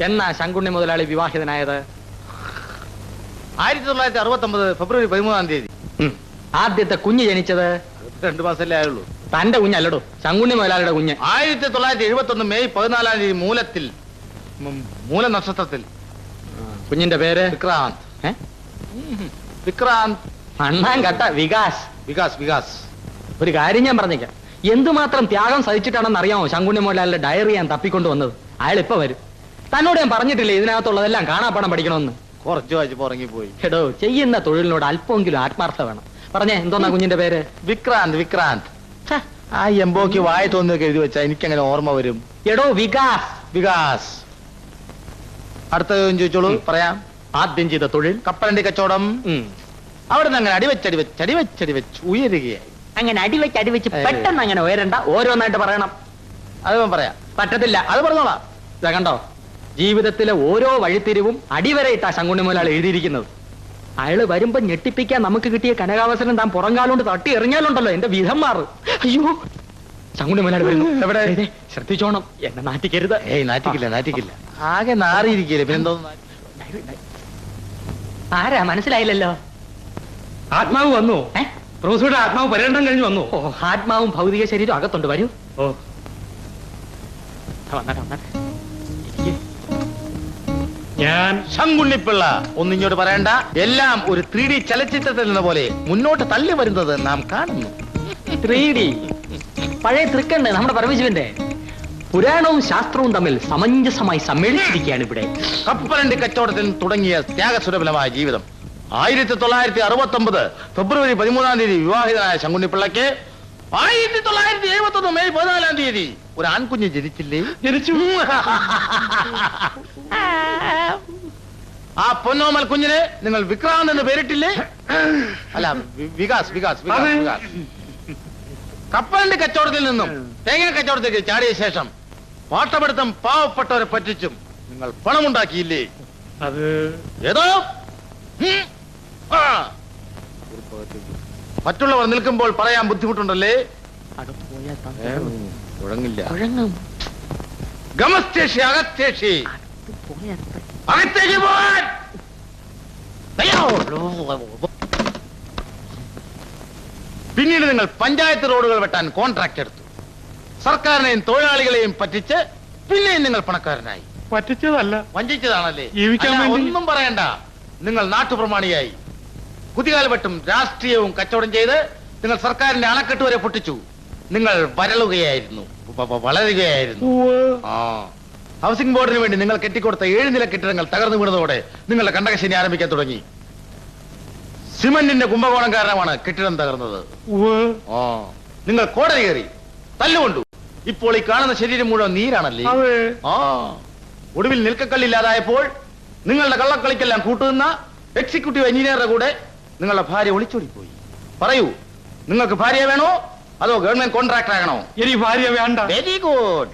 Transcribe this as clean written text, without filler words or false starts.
എന്നാ ശങ്കുണ്ണി മുതലാളി വിവാഹിതനായത്? 1969 ഫെബ്രുവരി 13 ആദ്യത്തെ കുഞ്ഞ് ജനിച്ചത് 2 മാസമല്ലേ ആയുള്ളൂ. തന്റെ കുഞ്ഞല്ലടോ, ശങ്കുണ്ണി മുതലാളിയുടെ കുഞ്ഞ്. 1971 മെയ് 14 മൂലത്തിൽ മൂല നക്ഷത്രത്തിൽ. കുഞ്ഞിന്റെ പേര് വിക്രാന്ത്. വിക്രാന്ത് അണ്ണാൻ കട്ട വികാസ്. വികാസ് വികാസ്. ഒരു കാര്യം ഞാൻ പറഞ്ഞേക്കാം, എന്തുമാത്രം ത്യാഗം സഹിച്ചിട്ടാണെന്ന് അറിയാമോ ശങ്കുണ്ണി മുതലാളിയുടെ ഡയറി ഞാൻ തപ്പിക്കൊണ്ട് വന്നത്? അയാൾ ഇപ്പൊ വരും. തന്നോട് ഞാൻ പറഞ്ഞിട്ടില്ലേ ഇതിനകത്തുള്ളതെല്ലാം കാണാപ്പാടം പഠിക്കണമെന്ന്? കുറച്ച് വായിച്ച് പുറങ്ങിപ്പോയി. എടോ, ചെയ്യുന്ന തൊഴിലിനോട് അല്പമെങ്കിലും ആത്മാർത്ഥ വേണം. പറഞ്ഞേ, എന്തോന്നാ കുഞ്ഞിന്റെ പേര്? വിക്രാന്ത്. വിക്രാന്ത്. ആ എംബോക്ക് വായ തോന്നിയൊക്കെ എഴുതി വെച്ചാ എനിക്കങ്ങനെ ഓർമ്മ വരും. എടോ വികാസ്. വികാസ്. അടുത്ത ചോദിച്ചോളൂ, പറയാം. ആദ്യം ചെയ്ത തൊഴിൽ കപ്പലണ്ടി കച്ചവടം. അവിടെ നിന്ന് അങ്ങനെ അടിവെച്ച് ഉയരുകയായി. അങ്ങനെ അടിവെച്ച് പെട്ടെന്ന് അങ്ങനെ ഉയരണ്ട, ഓരോന്നായിട്ട് പറയണം. അത് പറയാം. പറ്റത്തില്ല. അത് പറഞ്ഞോളാം. ഇതാ കണ്ടോ, ജീവിതത്തിലെ ഓരോ വഴിത്തിരിവും അടിവരയിട്ടാ ശങ്കുണ്ണി മുതലാളി എഴുതിയിരിക്കുന്നത്. അയാള് വരുമ്പോ ഞെട്ടിപ്പിക്കാൻ നമുക്ക് കിട്ടിയ കനകാവസരം താൻ പുറംകാലോണ്ട് തട്ടി എറിഞ്ഞാലുണ്ടല്ലോ എന്റെ വിധം മാറും. അയ്യോ, ശങ്കുണ്ണി മുതലാളി വരുന്നു. എവിടെ? ശ്രദ്ധിച്ചോണം, എന്നെ നാറ്റിക്കരുത്. നാറ്റിക്കില്ല. ആകെ നാറിയിരിക്കല്ലേ, പിന്നെന്തോ. ആരാ മനസ്സിലായില്ലല്ലോ? ആത്മാവ് വന്നു. പ്രൊഫസറുടെ ആത്മാവ് പര്യടനം കഴിഞ്ഞു വന്നു. ഓ, ആത്മാവും ഭൗതിക ശരീരം അകത്തുണ്ട്. വരൂ. ഓ, ഞാൻ ശങ്കുണ്ണിപ്പിള്ള ഒന്നിങ്ങോട്ട് പറയണ്ട. എല്ലാം ഒരു 3D ചലച്ചിത്രത്തിൽ നിന്ന പോലെ മുന്നോട്ട് തള്ളി വരുന്നത് നാം കാണുന്നു. 3D പഴയ തൃക്കണ്ട് നമ്മുടെ പരമശിവന്റെ. പുരാണവും ശാസ്ത്രവും തമ്മിൽ സമഞ്ജസമായി സമ്മേളിച്ചിരിക്കുകയാണ് ഇവിടെ. കപ്പലണ്ടി കച്ചവടത്തിൽ തുടങ്ങിയ ത്യാഗസുലഭമായ ജീവിതം 1969 ഫെബ്രുവരി 13 വിവാഹിതനായ ശങ്കുണ്ണിപ്പിള്ളയ്ക്ക് 1971 മെയ് 14 ഒരു ആൺകുഞ്ഞ് ജനിച്ചില്ലേ? ജനിച്ചു. ആ പൊന്നോമൽ കുഞ്ഞിനെ നിങ്ങൾ വിക്രാന്ത് എന്ന് പേരിട്ടില്ലേ? അല്ല, വികാസ്. കപ്പലണ്ടി കച്ചവടത്തിൽ നിന്നും തേങ്ങ കച്ചവടത്തേക്ക് ചാടിയ ശേഷം പാട്ടപ്പെടുത്തം പാവപ്പെട്ടവരെ പറ്റിച്ചും നിങ്ങൾ പണമുണ്ടാക്കിയില്ലേ? അത് ഏതോ മറ്റുള്ളവർ നിൽക്കുമ്പോൾ പറയാൻ ബുദ്ധിമുട്ടുണ്ടല്ലേ? ഗമസ്തേഷി അകത്തേഷി അകത്തേക്ക് പോവാൻ. പിന്നീട് നിങ്ങൾ പഞ്ചായത്ത് റോഡുകൾ വെട്ടാൻ കോൺട്രാക്ട് എടുത്തു. സർക്കാരിനെയും തൊഴിലാളികളെയും പറ്റിച്ച് പിന്നെയും നിങ്ങൾ പണക്കാരനായി. പറ്റിച്ചതല്ല, വഞ്ചിച്ചതാണല്ലേ? ജീവിക്കാൻ വേണ്ടി. ഒന്നും പറയണ്ട. നിങ്ങൾ നാട്ടുപ്രമാണിയായി. കുതികാൽവെട്ടും രാഷ്ട്രീയവും കച്ചവടം ചെയ്ത് നിങ്ങൾ സർക്കാരിന്റെ അണക്കെട്ട് വരെ പൊട്ടിച്ചു. നിങ്ങൾ വളരുകയായിരുന്നു. ഹൗസിംഗ് ബോർഡിന് വേണ്ടി നിങ്ങൾ കെട്ടിക്കൊടുത്ത 7 നില കെട്ടിടങ്ങൾ തകർന്നു വീണതോടെ നിങ്ങളുടെ കണ്ടകശനി ആരംഭിക്കാൻ തുടങ്ങി. സിമന്റിന്റെ കുംഭകോണം കാരണമാണ് കെട്ടിടം തകർന്നത്. നിങ്ങൾ കോടതി കയറി, തല്ലുകൊണ്ടു. ഇപ്പോൾ ഈ കാണുന്ന ശരീരം മുഴുവൻ നീരാണല്ലേ? ഒടുവിൽ നിൽക്കക്കല്ലില്ലാതായപ്പോൾ നിങ്ങളുടെ കള്ളക്കളിക്കെല്ലാം കൂട്ടുനിന്ന എക്സിക്യൂട്ടീവ് എഞ്ചിനീയറുടെ കൂടെ നിങ്ങളുടെ ഭാര്യ ഒളിച്ചോടിപ്പോയി. പറയൂ, നിങ്ങൾക്ക് ഭാര്യ വേണോ അതോ ഗവൺമെന്റ് കോൺട്രാക്ടർ ആകണോ? ഇനി ഭാര്യ വേണ്ട. Very good.